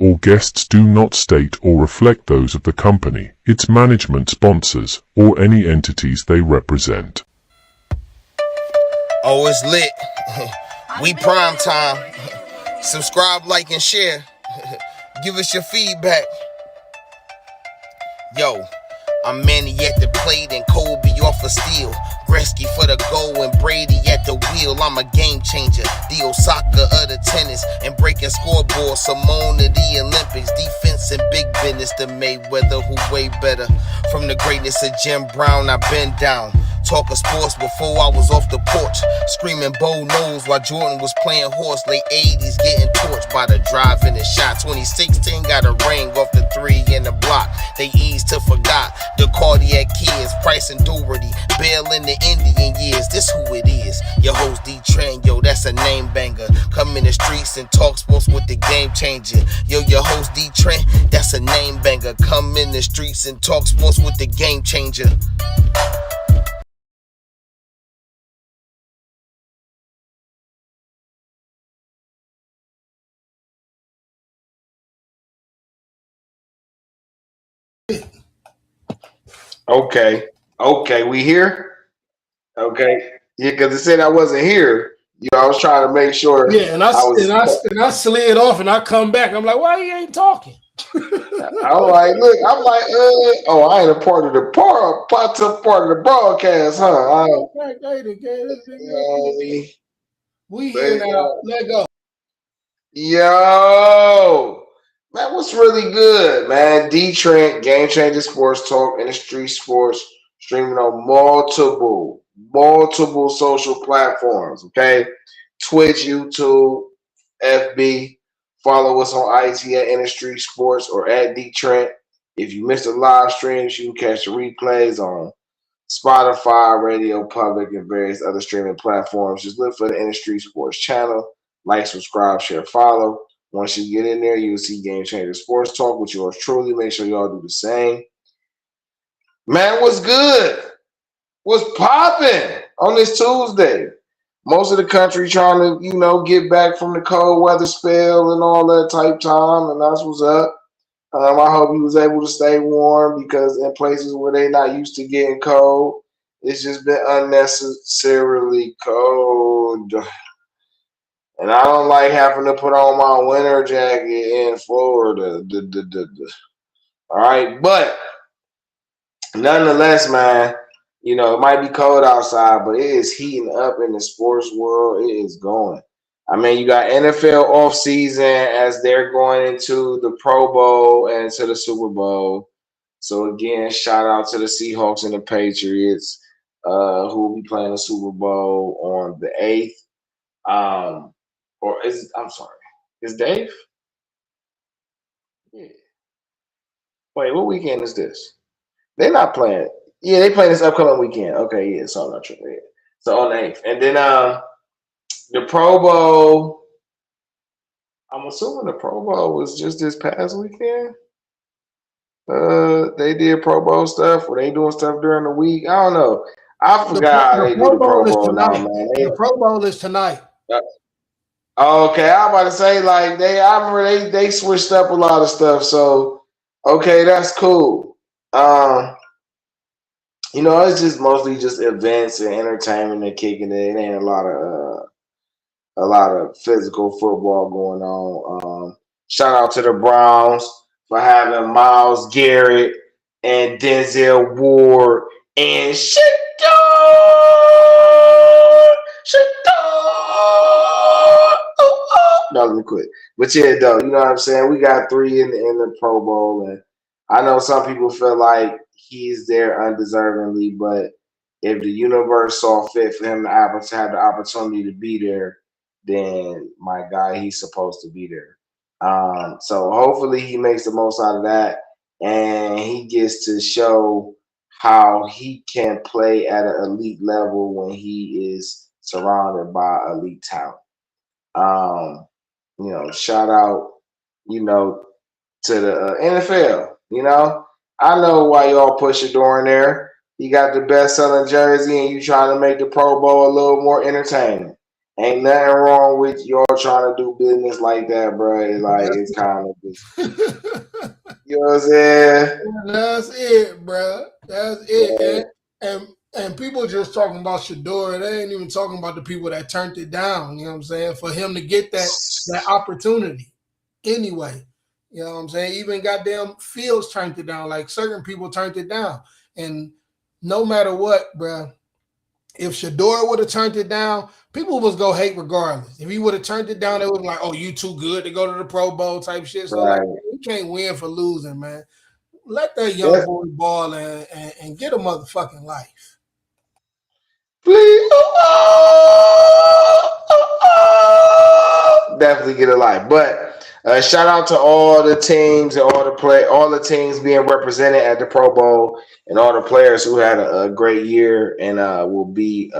or guests do not state or reflect those of the company, its management, sponsors, or any entities they represent. Oh, it's lit. We prime time. Subscribe, like, and share. Give us your feedback. Yo, I'm Manny at the plate and Kobe off a steal. Gretzky for the goal and Brady at the wheel. I'm a game changer, the Osaka of the tennis, and breaking scoreboards. Simone of the Olympics, defense and big business. The Mayweather who way better. From the greatness of Jim Brown, I've been down. Talking sports before I was off the porch, screaming Bo knows while Jordan was playing horse. Late 80s getting torched by the drive and the shot. 2016 got a ring off the 3 in the block. They eased to forgot the cardiac kids, Price and Doherty, Bell in the Indian years. This who it is, your host DeeTrynt, yo, that's a name banger. Come in the streets and talk sports with the game changer. Yo, your host DeeTrynt, that's a name banger. Come in the streets and talk sports with the game changer. Okay, we here? Okay. Yeah, because it said I wasn't here. I was trying to make sure. Yeah, and I slid off and I come back. I'm like, why he ain't talking? I'm like, I ain't a part of the broadcast, huh? We here now. Let go. Yo. Man, what's really good, man? DeeTrynt, Game Changer Sports Talk, Industry Sports, streaming on multiple social platforms, okay? Twitch, YouTube, FB. Follow us on IG at Industry Sports or at DeeTrynt. If you missed the live streams, you can catch the replays on Spotify, Radio Public, and various other streaming platforms. Just look for the Industry Sports channel. Like, subscribe, share, follow. Once you get in there, you'll see Game Changer Sports Talk with yours truly. Make sure y'all do the same. Man, what's good? What's popping on this Tuesday? Most of the country trying to, get back from the cold weather spell and all that type time, and that's what's up. I hope you was able to stay warm because in places where they not used to getting cold, it's just been unnecessarily cold. And I don't like having to put on my winter jacket in Florida. All right. But nonetheless, man, it might be cold outside, but it is heating up in the sports world. It is going. I mean, you got NFL offseason as they're going into the Pro Bowl and to the Super Bowl. So, again, shout out to the Seahawks and the Patriots who will be playing the Super Bowl on the 8th. Is Dave? Yeah. Wait, what weekend is this? They're not playing. Yeah, they play this upcoming weekend. Okay, yeah, so I'm not sure. Yeah. So on the 8th. And then the Pro Bowl, I'm assuming the Pro Bowl was just this past weekend. They did Pro Bowl stuff. Were they doing stuff during the week? I don't know. I forgot how they do the Pro Bowl now, man. The Pro Bowl is tonight. Okay, I'm about to say I remember they switched up a lot of stuff. So okay, that's cool. It's just mostly just events and entertainment and kicking it. It ain't a lot of physical football going on. Shout out to the Browns for having Myles Garrett and Denzel Ward and No, let me quit. But yeah, though, you know what I'm saying? We got 3 in the Pro Bowl, and I know some people feel like he's there undeservingly, but if the universe saw fit for him to have the opportunity to be there, then my guy, he's supposed to be there. So hopefully he makes the most out of that, and he gets to show how he can play at an elite level when he is surrounded by elite talent. Shout out, to the NFL. I know why y'all push it during there. You got the best selling jersey and you trying to make the Pro Bowl a little more entertaining. Ain't nothing wrong with y'all trying to do business like that, bro. It's kind of just, you know what I'm saying? That's it, bro. That's it. Yeah. And people just talking about Shador. They ain't even talking about the people that turned it down. You know what I'm saying? For him to get that opportunity anyway. You know what I'm saying? Even goddamn Fields turned it down. Like certain people turned it down. And no matter what, bro, if Shador would have turned it down, people was go hate regardless. If he would have turned it down, they would be like, "Oh, you too good to go to the Pro Bowl" type shit. So like, Right. you can't win for losing, man. Let that young Yeah. boy ball and get a motherfucking life. Please. Definitely get a life. But shout out to all the teams and all the teams being represented at the Pro Bowl, and all the players who had a great year and will be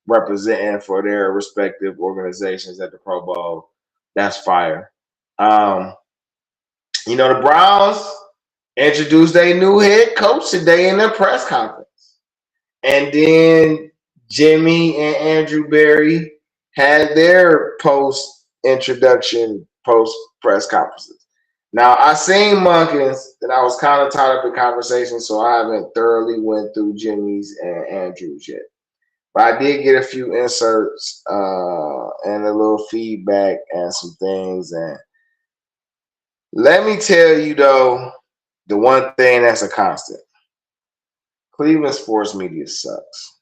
representing for their respective organizations at the Pro Bowl. That's fire. Um, the Browns introduced their new head coach today in their press conference. And then Jimmy and Andrew Berry had their post press conferences. Now I seen Monken's, and I was kind of tied up in conversation, so I haven't thoroughly went through Jimmy's and Andrew's yet. But I did get a few inserts and a little feedback and some things. And let me tell you though, the one thing that's a constant: Cleveland sports media sucks.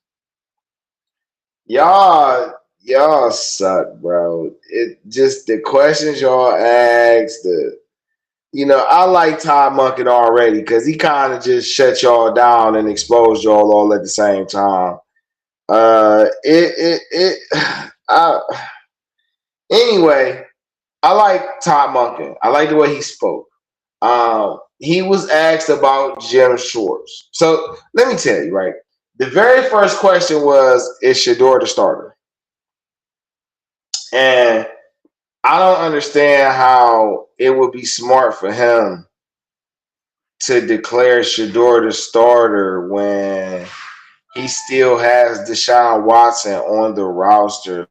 Y'all suck, bro. It just the questions y'all ask, I like Todd Monken already because he kind of just shut y'all down and exposed y'all all at the same time. Anyway, I like Todd Monken. I like the way he spoke. He was asked about Jim Schwartz. So let me tell you, right? The very first question was, is Shador the starter? And I don't understand how it would be smart for him to declare Shador the starter when he still has Deshaun Watson on the roster.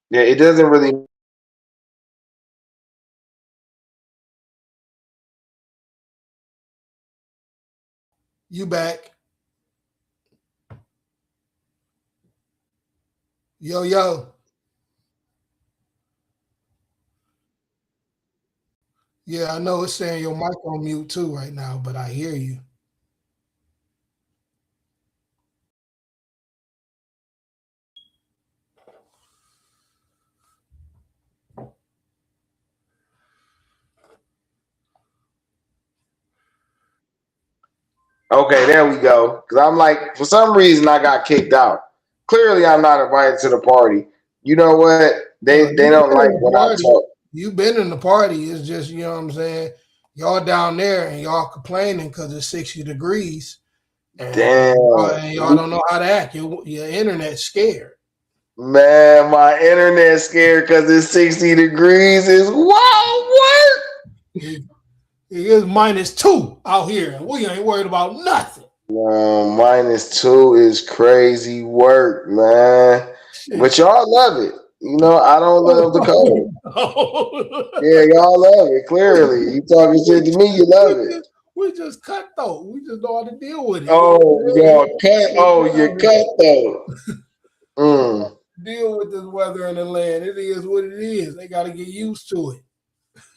Yeah, it doesn't really. You back. Yo. Yeah, I know it's saying your mic on mute too right now, but I hear you. Okay, there we go. Because I'm like, for some reason, I got kicked out. Clearly, I'm not invited to the party. You know what? They You don't been like in the when I party. talk. You been in the party. It's just, you know what I'm saying? Y'all down there and y'all complaining because it's 60 degrees. Damn. And y'all don't know how to act. Your internet's scared. Man, my internet's scared because it's 60 degrees. Is wild work. It is -2 out here, and we ain't worried about nothing. -2 is crazy work, man. Shit. But y'all love it. I don't love the cold. Yeah, y'all love it. Clearly, you talking shit to me, you love it. We just cut though. We just know how to deal with it. Oh, y'all cut. Oh, you cut though. Deal with this weather in the land. It is what it is. They got to get used to it.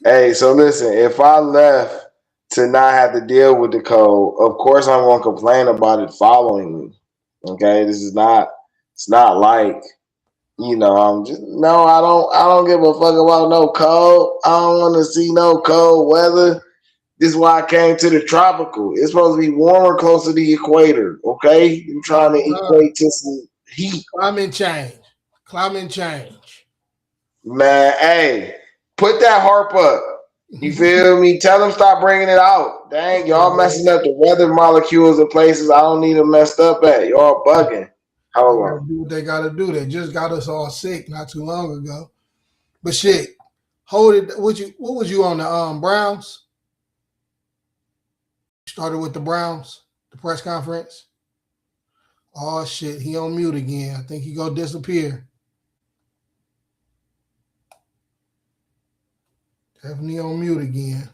Hey, so listen, if I left to not have to deal with the cold, of course I'm gonna complain about it following me. Okay, it's not like, I'm just no, I don't give a fuck about no cold. I don't want to see no cold weather. This is why I came to the tropical. It's supposed to be warmer closer to the equator. Okay, you're trying to equate to some heat. Climate change. Man, hey, put that harp up. You feel me? Tell them stop bringing it out. Dang, y'all messing up the weather molecules in places I don't need them messed up at. Y'all bugging. Hold on. Do what they got to do. They just got us all sick not too long ago. But shit, hold it. What was you on the Browns? Started with the Browns, the press conference. Oh shit, he on mute again. I think he gonna disappear. Definitely on mute again.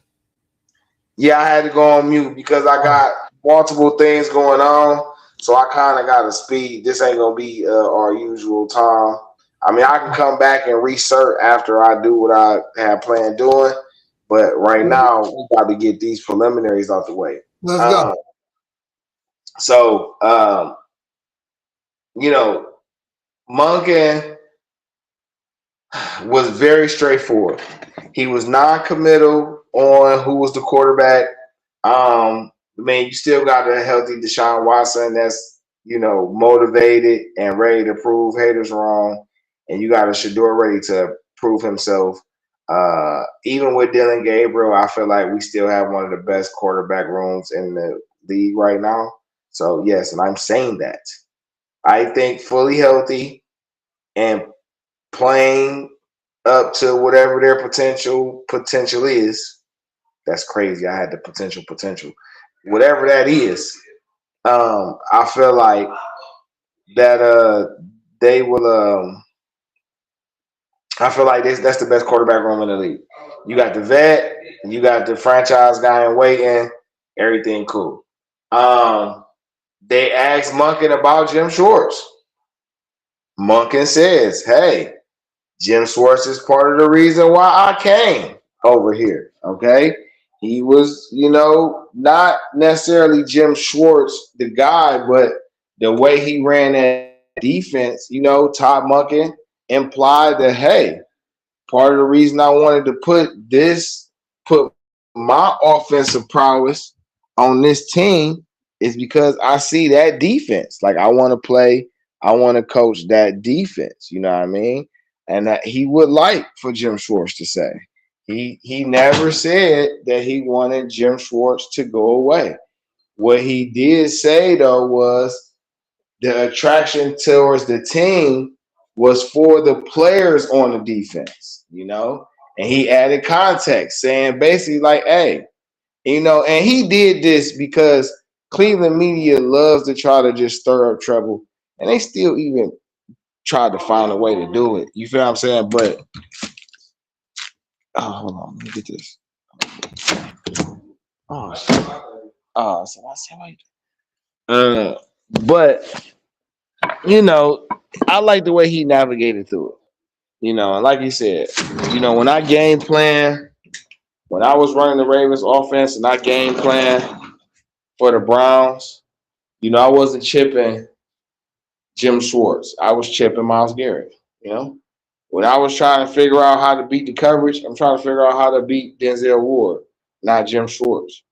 Yeah, I had to go on mute because I got multiple things going on. So I kind of got to speed. This ain't going to be our usual time. I mean, I can come back and resert after I do what I have planned doing. But right now, we got to get these preliminaries out the way. Let's go. So, you know, Monken was very straightforward. He was non-committal on who was the quarterback. Man, you still got a healthy Deshaun Watson that's, motivated and ready to prove haters wrong. And you got a Shador ready to prove himself. Even with Dylan Gabriel, I feel like we still have one of the best quarterback rooms in the league right now. So, yes, and I'm saying that. I think fully healthy and playing up to whatever their potential is. That's crazy. I had the potential. Whatever that is, I feel like that they will I feel like that's the best quarterback room in the league. You got the vet, you got the franchise guy in waiting, everything cool. They asked Monken about Jim Schwartz. Monken says, hey, Jim Schwartz is part of the reason why I came over here. Okay. He was, not necessarily Jim Schwartz, the guy, but the way he ran that defense, Todd Monken implied that, hey, part of the reason I wanted to put my offensive prowess on this team is because I see that defense. Like I want to coach that defense. You know what I mean? And that he would like for Jim Schwartz to say. He never said that he wanted Jim Schwartz to go away. What he did say though was the attraction towards the team was for the players on the defense, and he added context saying basically like, hey, and he did this because Cleveland media loves to try to just stir up trouble, and they still even tried to find a way to do it. You feel what I'm saying? But hold on, let me get this. So I said, but I like the way he navigated through it. And like he said, when I game plan, when I was running the Ravens offense and I game plan for the Browns, I wasn't chipping Jim Schwartz. I was chipping Myles Garrett. When I was trying to figure out how to beat the coverage, I'm trying to figure out how to beat Denzel Ward, not Jim Schwartz.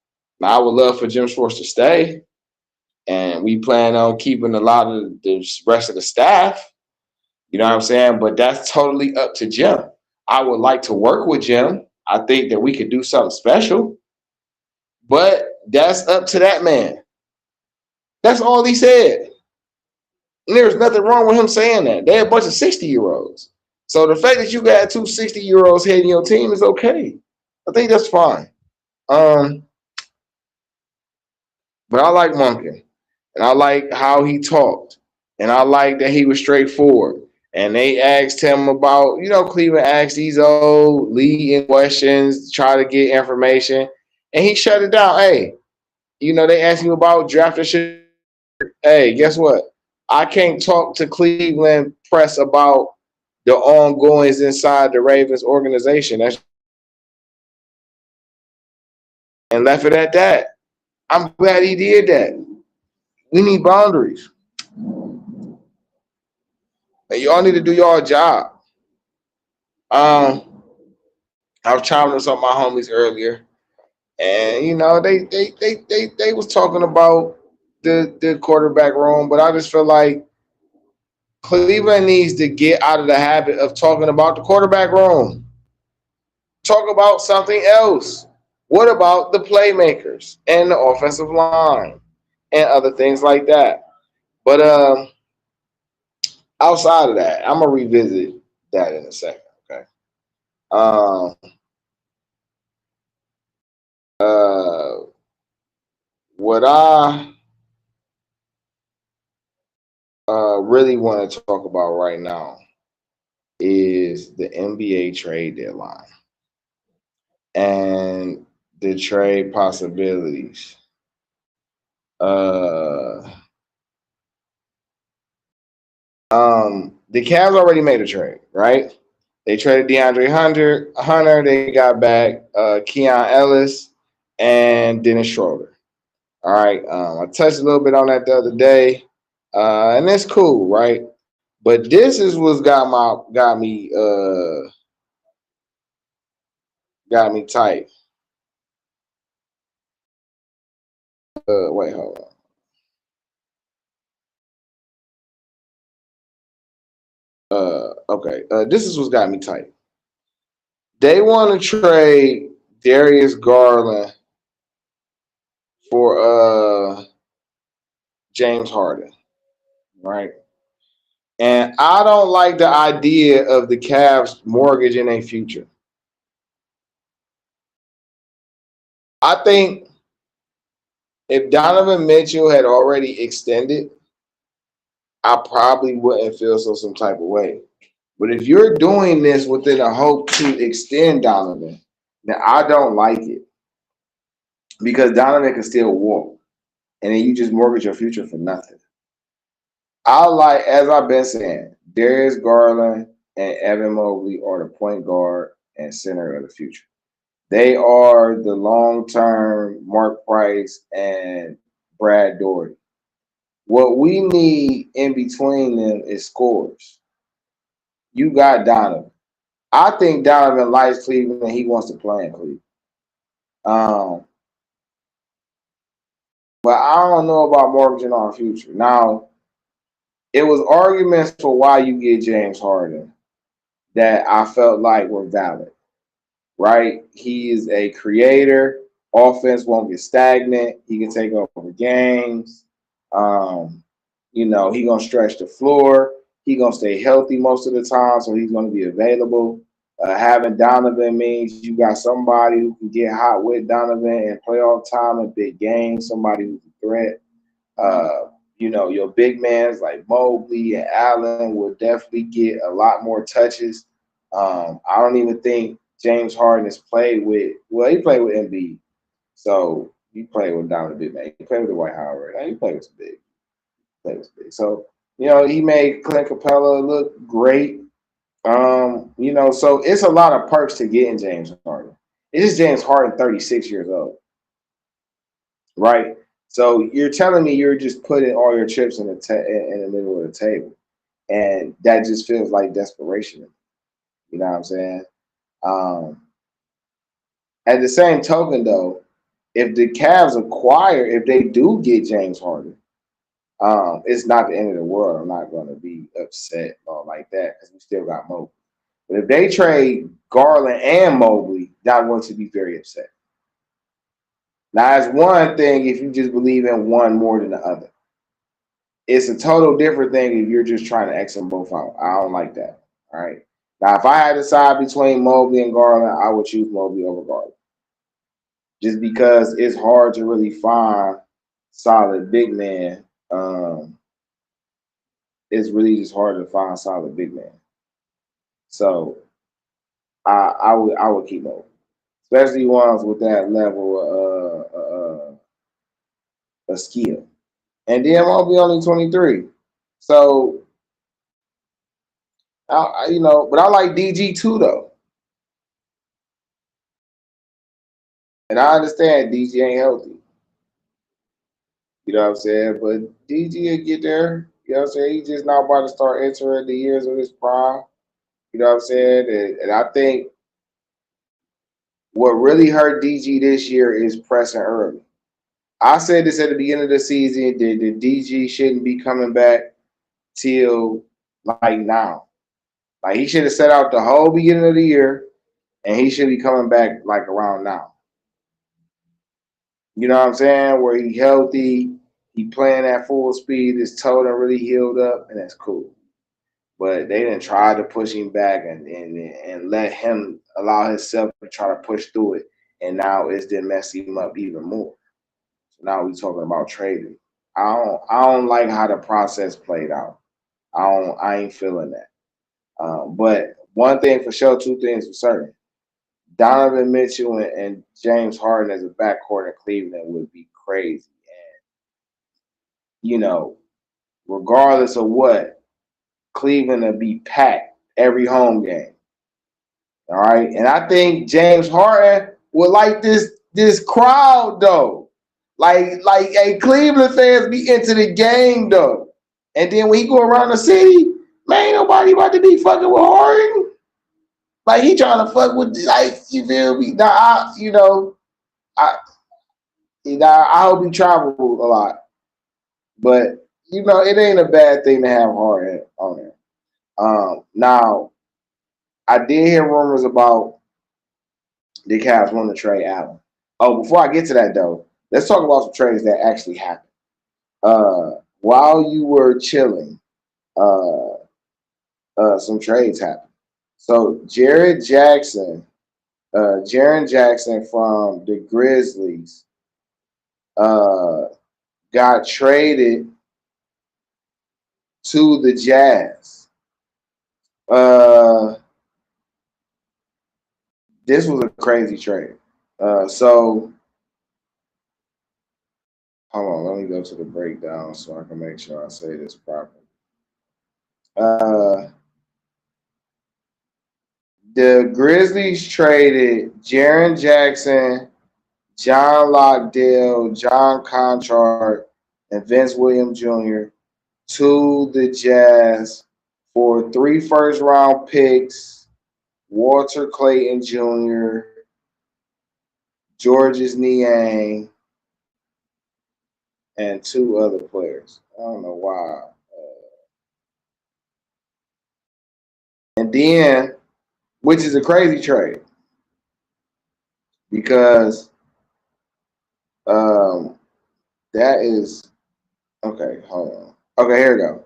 Now, I would love for Jim Schwartz to stay, and we plan on keeping a lot of the rest of the staff. You know what I'm saying? But that's totally up to Jim. I would like to work with Jim. I think that we could do something special, but that's up to that man. That's all he said. And there's nothing wrong with him saying that. They're a bunch of 60-year-olds. So the fact that you got two 60-year-olds heading your team is okay. I think that's fine. But I like Monken, and I like how he talked, and I like that he was straightforward. And they asked him about, Cleveland asked these old leading questions, try to get information, and he shut it down. Hey, they asked him about drafting shit. Hey, guess what? I can't talk to Cleveland press about the ongoings inside the Ravens organization. And left it at that. I'm glad he did that. We need boundaries. And y'all need to do y'all job. I was chiming with some of my homies earlier, and they was talking about the quarterback room, but I just feel like Cleveland needs to get out of the habit of talking about the quarterback room. Talk about something else. What about the playmakers and the offensive line and other things like that? But outside of that, I'm gonna revisit that in a second. Okay. Um, what I really want to talk about right now is the NBA trade deadline and the trade possibilities. The Cavs already made a trade, right? They traded DeAndre Hunter. They got back Keon Ellis and Dennis Schroeder. All right. I touched a little bit on that the other day, and it's cool, right? But this is what's got me tight. Wait, hold on. Okay. This is what's got me tight. They want to trade Darius Garland for James Harden, right? And I don't like the idea of the Cavs mortgaging their future. I think if Donovan Mitchell had already extended, I probably wouldn't feel some type of way. But if you're doing this within a hope to extend Donovan, then I don't like it. Because Donovan can still walk. And then you just mortgage your future for nothing. I like, as I've been saying, Darius Garland and Evan Mobley are the point guard and center of the future. They are the long-term Mark Price and Brad Daugherty. What we need in between them is scores. You got Donovan. I think Donovan likes Cleveland and he wants to play in Cleveland. But I don't know about mortgaging our future. Now, it was arguments for why you get James Harden that I felt like were valid, right? He is a creator. Offense won't get stagnant. He can take over games. He gonna stretch the floor. He gonna stay healthy most of the time, so he's gonna be available. Having Donovan means you got somebody who can get hot with Donovan in playoff time and big games. Somebody who's a threat. Your big mans like Mobley and Allen will definitely get a lot more touches. I don't even think James Harden has played with. Well, he played with Embiid, so he played with Donovan Big Man. He played with the White Howard. Now he played with some big. So, he made Clint Capella look great. So it's a lot of perks to getting James Harden. It's just James Harden, 36 years old, right? So you're telling me you're just putting all your chips in the middle of the table, and that just feels like desperation. You know what I'm saying? At the same token, though, if the Cavs if they do get James Harden, it's not the end of the world. I'm not going to be upset or like that because we still got Mobley. But if they trade Garland and Mobley, I'm going to be very upset. Now, it's one thing if you just believe in one more than the other. It's a total different thing if you're just trying to X them both out. I don't like that. All right. Now, if I had to decide between Mobley and Garland, I would choose Mobley over Garland. Just because it's hard to really find solid big man. It's really just hard to find solid big man. So I would keep Mobley, especially ones with that level of skill. And then Mobley only 23, so but I like DG too though, and I understand DG ain't healthy. You know what I'm saying? But DG will get there. You know what I'm saying? He's just not about to start entering the years of his prime. You know what I'm saying? And I think what really hurt DG this year is pressing early. I said this at the beginning of the season that DG shouldn't be coming back till like now. Like he should have set out the whole beginning of the year, and he should be coming back like around now. You know what I'm saying? Where he healthy, he playing at full speed, his toe done really healed up, and that's cool. but they didn't try to push him back and let him allow himself to try to push through it. And now it's did mess him up even more. So now we're talking about trading. I don't like how the process played out. I ain't feeling that. But one thing for sure, two things for certain. Donovan Mitchell and James Harden as a backcourt in Cleveland would be crazy. And, regardless of what, Cleveland will be packed every home game. All right. And I think James Harden would like this crowd, though. Like, hey, Cleveland fans be into the game, though. And then when he go around the city, man, ain't nobody about to be fucking with Harden. Like, he trying to fuck with, like, you feel me? Now, I hope he traveled a lot. But, it ain't a bad thing to have Harden on there. Now, I did hear rumors about the Cavs wanting to trade Allen. Oh, before I get to that, though, let's talk about some trades that actually happened. While you were chilling, some trades happened. So Jaren Jackson from the Grizzlies got traded to the Jazz. This was a crazy trade. So hold on, let me go to the breakdown so I can make sure I say this properly. The Grizzlies traded Jaren Jackson, John Lockdale, John Conchard, and Vince Williams Jr. to the Jazz for 3 first-round picks, Walter Clayton Jr., Georges Niang, and 2 other players. I don't know why. And then, which is a crazy trade, because that is okay. Hold on. Okay, here we go.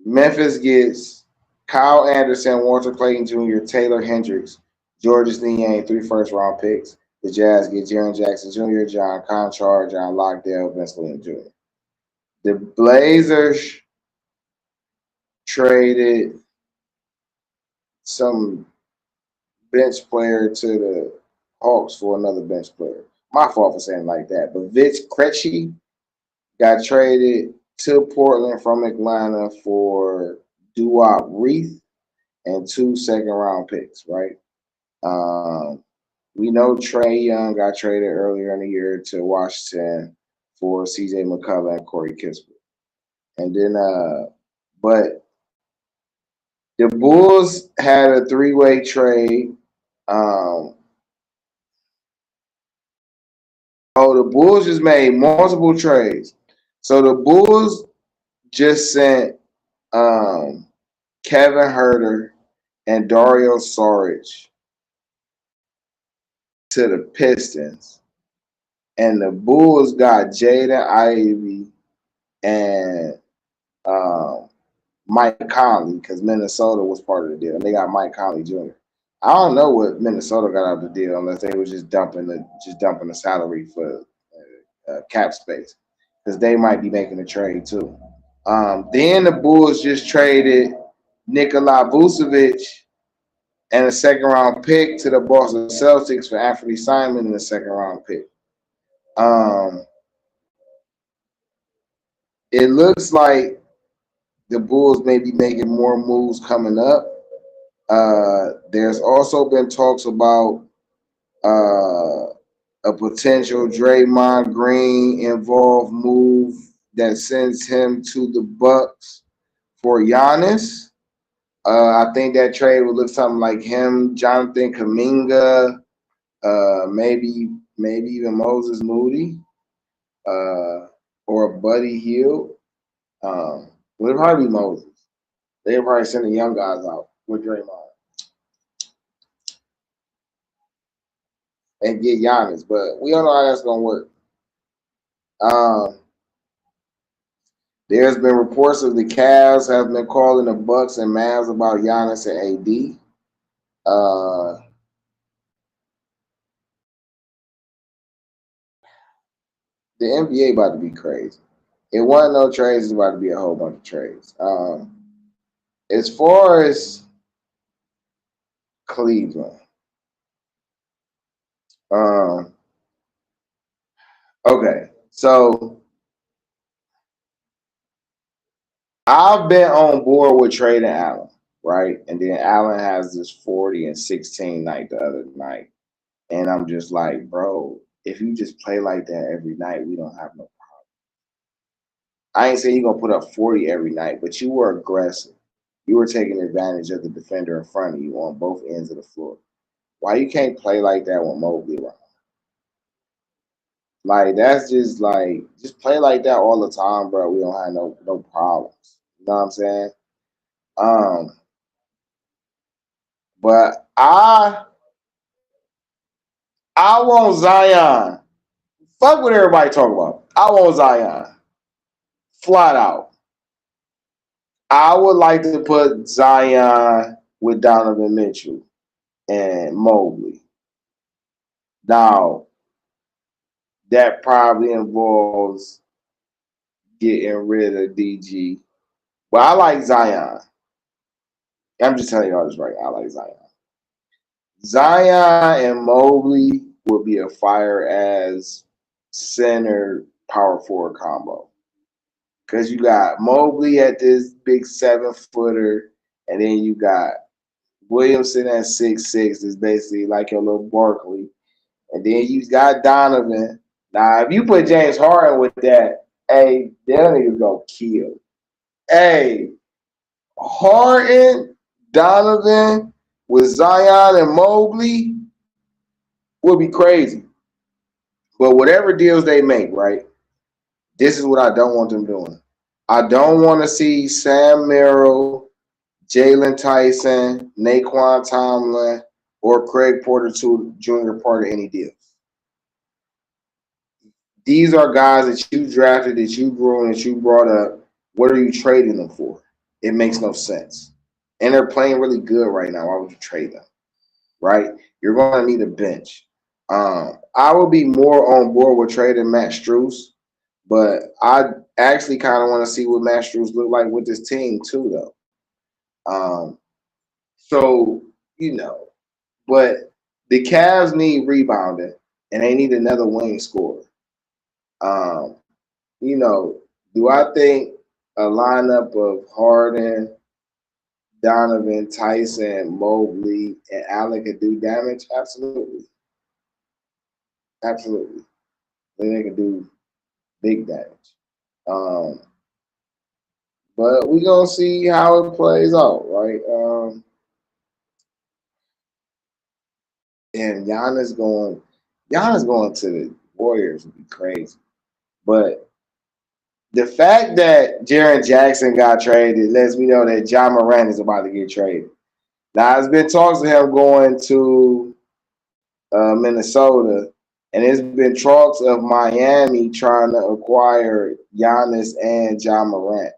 Memphis gets Kyle Anderson, Walter Clayton Jr., Taylor Hendricks, Georges Niang, 3 first-round picks. The Jazz get Jaren Jackson Jr., John Conchard, John Lockdale, Vince Williams Jr. The Blazers traded some bench player to the Hawks for another bench player. My fault for saying like that. But Vince Krejci got traded to Portland from Atlanta for Duop Reith and 2 second-round picks, right? We know Trae Young got traded earlier in the year to Washington for CJ McCullough and Corey Kispert. And then, but the Bulls had a 3-way trade. The Bulls just made multiple trades. So the Bulls just sent Kevin Huerter and Dario Saric to the Pistons. And the Bulls got Jaden Ivey and Mike Conley, because Minnesota was part of the deal. And they got Mike Conley Jr. I don't know what Minnesota got out of the deal unless they were just dumping the salary for cap space, because they might be making a trade too. Then the Bulls just traded Nikola Vucevic and a second-round pick to the Boston Celtics for Anthony Simon and a second-round pick. It looks like the Bulls may be making more moves coming up. There's also been talks about a potential Draymond Green involved move that sends him to the Bucks for Giannis. I think that trade would look something like him, Jonathan Kuminga, maybe even Moses Moody, or Buddy Hield. Would probably be Moses. They'll probably send the young guys out with Draymond and get Giannis, but we don't know how that's gonna work. There's been reports of the Cavs have been calling the Bucks and Mavs about Giannis and AD. The NBA about to be crazy. It wasn't no trades. It's about to be a whole bunch of trades. As far as Cleveland, okay, so I've been on board with trading Allen, right? And then Allen has this 40 and 16 night the other night. And I'm just like, bro, if you just play like that every night, we don't have no problem. I ain't saying you're going to put up 40 every night, but you were aggressive. You were taking advantage of the defender in front of you on both ends of the floor. Why you can't play like that with Mobley around? Like, that's just like, just play like that all the time, bro. We don't have no problems. You know what I'm saying? But I want Zion. Fuck what everybody talk about. I want Zion. Flat out. I would like to put Zion with Donovan Mitchell and Mobley. Now, that probably involves getting rid of DG. But I like Zion. I'm just telling y'all this right. I like Zion. Zion and Mobley would be a fire as center power forward combo. Because you got Mobley at this big 7-footer, and then you got Williamson at 6'6", is basically like your little Barkley. And then you got Donovan. Now, if you put James Harden with that, hey, them niggas go kill. Hey, Harden, Donovan with Zion and Mobley would be crazy. But whatever deals they make, right, this is what I don't want them doing. I don't want to see Sam Merrill, Jalen Tyson, Naquan Tomlin, or Craig Porter Jr. part of any deals. These are guys that you drafted, that you grew, and that you brought up. What are you trading them for? It makes no sense. And they're playing really good right now. Why would you trade them? Right? You're going to need a bench. I would be more on board with trading Matt Strus, but I actually kind of want to see what Matt Strus look like with this team too, though. So, but the Cavs need rebounding, and they need another wing scorer. Do I think a lineup of Harden, Donovan, Tyson, Mobley, and Allen could do damage? Absolutely. Absolutely. I think they can do big damage. But we're going to see how it plays out, right? And Giannis going to the Warriors would be crazy. But the fact that Jaren Jackson got traded lets me know that Ja Morant is about to get traded. Now, there's been talks of him going to Minnesota, and there's been talks of Miami trying to acquire Giannis and Ja Morant.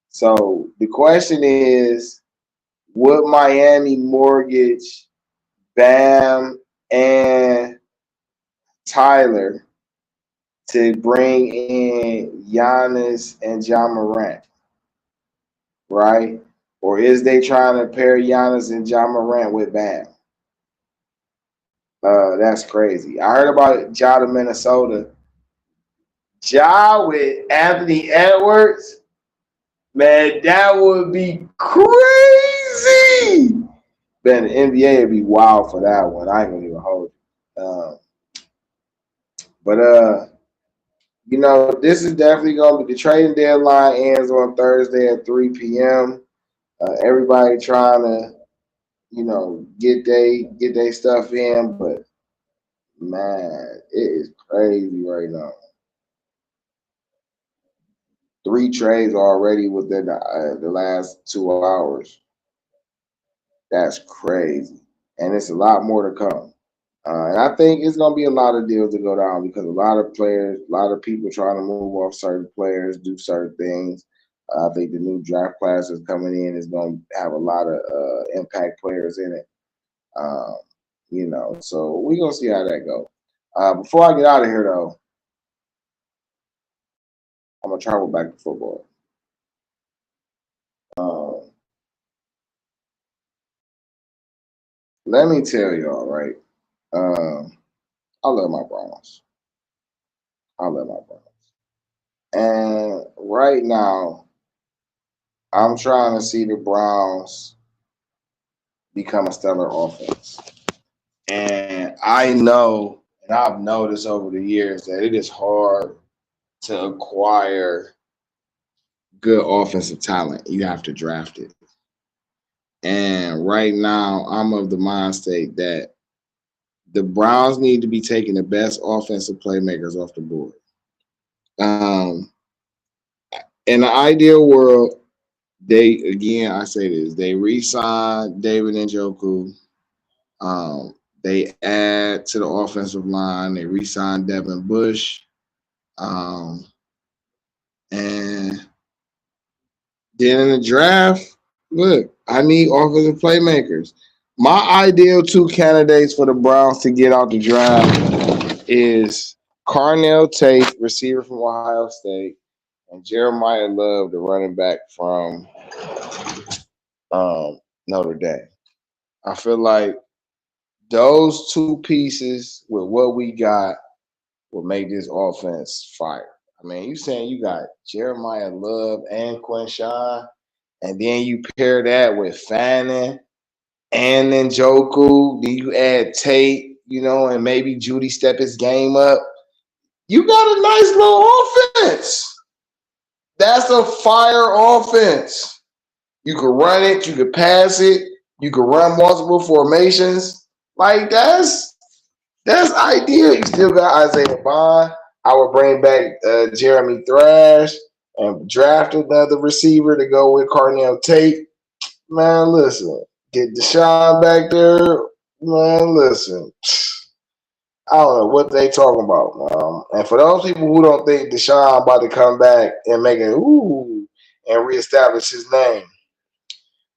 So the question is, would Miami mortgage Bam and Tyler to bring in Giannis and Ja Morant, right? Or is they trying to pair Giannis and Ja Morant with Bam? That's crazy. I heard about Ja to Minnesota. Ja with Anthony Edwards, man, that would be crazy. Man, the NBA would be wild for that one. I ain't gonna even hold you. But this is definitely gonna be the trading deadline ends on Thursday at 3 p.m. Everybody trying to, get they stuff in, but man, it is crazy right now. 3 trades already within the last 2 hours. That's crazy, and it's a lot more to come. And I think it's going to be a lot of deals to go down because a lot of players, a lot of people trying to move off certain players, do certain things. I think the new draft class that's coming in is going to have a lot of impact players in it. So we're going to see how that goes. Before I get out of here, though, I'm going to travel back to football. Let me tell y'all, right? I love my Browns. And right now, I'm trying to see the Browns become a stellar offense. And I know, and I've noticed over the years that it is hard to acquire good offensive talent. You have to draft it. And right now, I'm of the mind state that the Browns need to be taking the best offensive playmakers off the board. In the ideal world, they re-sign David Njoku. They add to the offensive line. They re-sign Devin Bush. And then in the draft, look, I need offensive playmakers. My ideal two candidates for the Browns to get out the draft is Carnell Tate, receiver from Ohio State, and Jeremiah Love, the running back from Notre Dame. I feel like those two pieces with what we got will make this offense fire. I mean, you saying you got Jeremiah Love and Quinshawn, and then you pair that with Fannin and Njoku, then you add Tate, and maybe Judy step his game up. You got a nice little offense. That's a fire offense. You could run it, you could pass it, you could run multiple formations. Like that's ideal. You still got Isaiah Bond. I would bring back Jeremy Thrash and draft another receiver to go with Carnell Tate. Man, listen. Get Deshaun back there. Man, listen. I don't know what they talking about. And for those people who don't think Deshaun about to come back and make it and reestablish his name,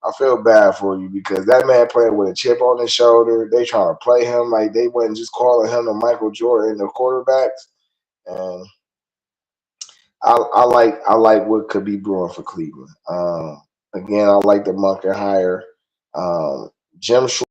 I feel bad for you because that man playing with a chip on his shoulder. They trying to play him like they wasn't just calling him the Michael Jordan, the quarterbacks. And I like what could be brewing for Cleveland. Again, I like the Monken hire. Jim Schwartz.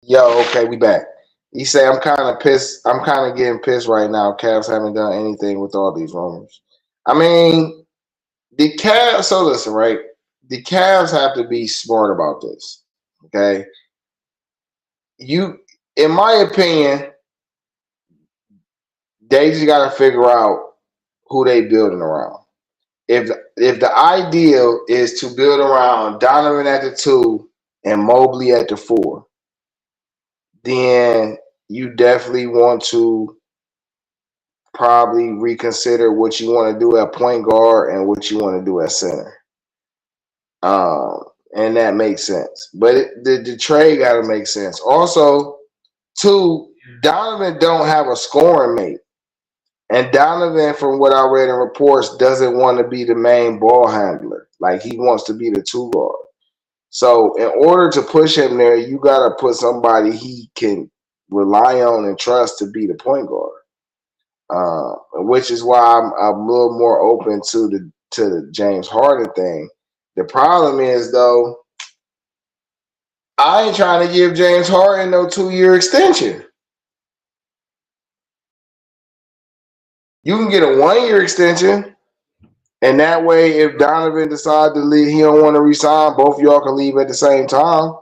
Yo, okay, we back. He say I'm kind of pissed. I'm kind of getting pissed right now. Cavs haven't done anything with all these rumors. I mean, the Cavs. So listen, right? The Cavs have to be smart about this. Okay, in my opinion, they just got to figure out who they building around. If the ideal is to build around Donovan at the 2 and Mobley at the 4, then you definitely want to probably reconsider what you want to do at point guard and what you want to do at center. And that makes sense. But the trade got to make sense. Also, 2, Donovan don't have a scoring mate. And Donovan, from what I read in reports, doesn't want to be the main ball handler. Like, he wants to be the 2 guard. So in order to push him there, you got to put somebody he can rely on and trust to be the point guard. Which is why I'm a little more open to the James Harden thing. The problem is, though, I ain't trying to give James Harden no 2-year extension. You can get a 1-year extension, and that way, if Donovan decides to leave, he don't want to resign, both of y'all can leave at the same time.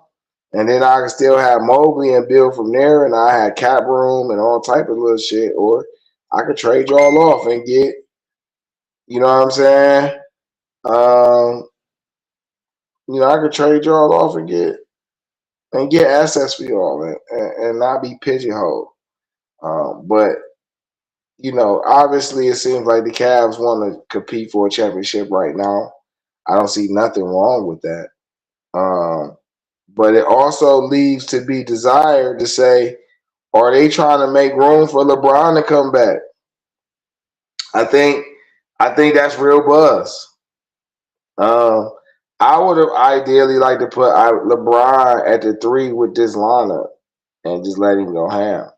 And then I can still have Mobley and build from there, and I had cap room and all type of little shit. Or I could trade y'all off and get, you know what I'm saying? I could trade y'all off and get assets for y'all and not be pigeonholed. But obviously it seems like the Cavs want to compete for a championship right now. I don't see nothing wrong with that. But it also leaves to be desired to say, are they trying to make room for LeBron to come back? I think that's real buzz. I would have ideally liked to put LeBron at the 3 with this lineup and just let him go ham.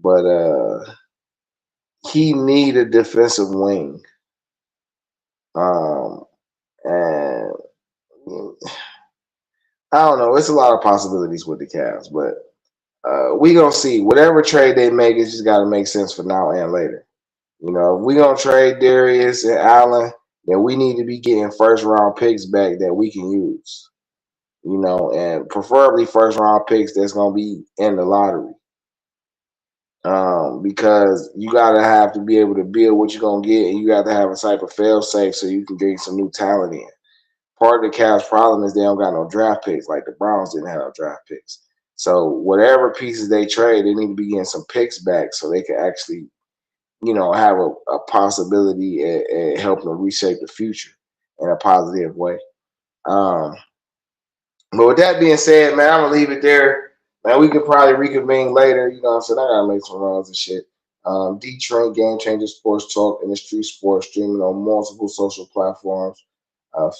But he need a defensive wing. And I don't know. It's a lot of possibilities with the Cavs, but we gonna see. Whatever trade they make, it's just got to make sense for now and later. If we gonna trade Darius and Allen, then we need to be getting first-round picks back that we can use. And preferably first-round picks that's gonna be in the lottery. Because you gotta have to be able to build what you're gonna get, and you got to have a type of fail-safe so you can get some new talent in. Part of the Cavs' problem is they don't got no draft picks, like the Browns didn't have no draft picks. So whatever pieces they trade, they need to be getting some picks back so they can actually, have a possibility at helping them reshape the future in a positive way. But with that being said, man, I'm gonna leave it there. Man, we could probably reconvene later. You know what I'm saying? I gotta make some runs and shit. DeeTrynt, Game Changer Sports Talk, Industry Sports, streaming on multiple social platforms.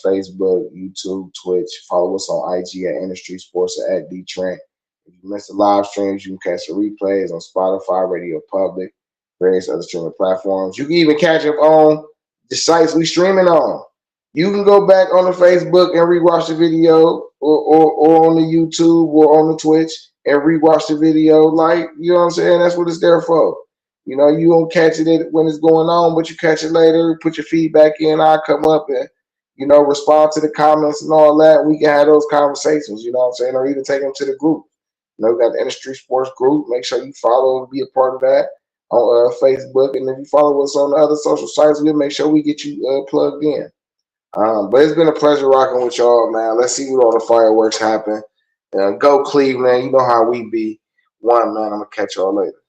Facebook, YouTube, Twitch. Follow us on IG at Industry Sports or at DeeTrynt. If you missed the live streams, you can catch the replays on Spotify, Radio Public, various other streaming platforms. You can even catch up on the sites we streaming on. You can go back on the Facebook and rewatch the video, or on the YouTube or on the Twitch and rewatch the video. Like, you know what I'm saying? That's what it's there for. You don't catch it when it's going on, but you catch it later. Put your feedback in. I'll come up and respond to the comments and all that. We can have those conversations, you know what I'm saying? Or even take them to the group. We got the Industry Sports group. Make sure you follow and be a part of that on Facebook. And if you follow us on the other social sites, we'll make sure we get you plugged in. But it's been a pleasure rocking with y'all, man. Let's see what all the fireworks happen. Go Cleveland. You know how we be. Man, I'm going to catch y'all later.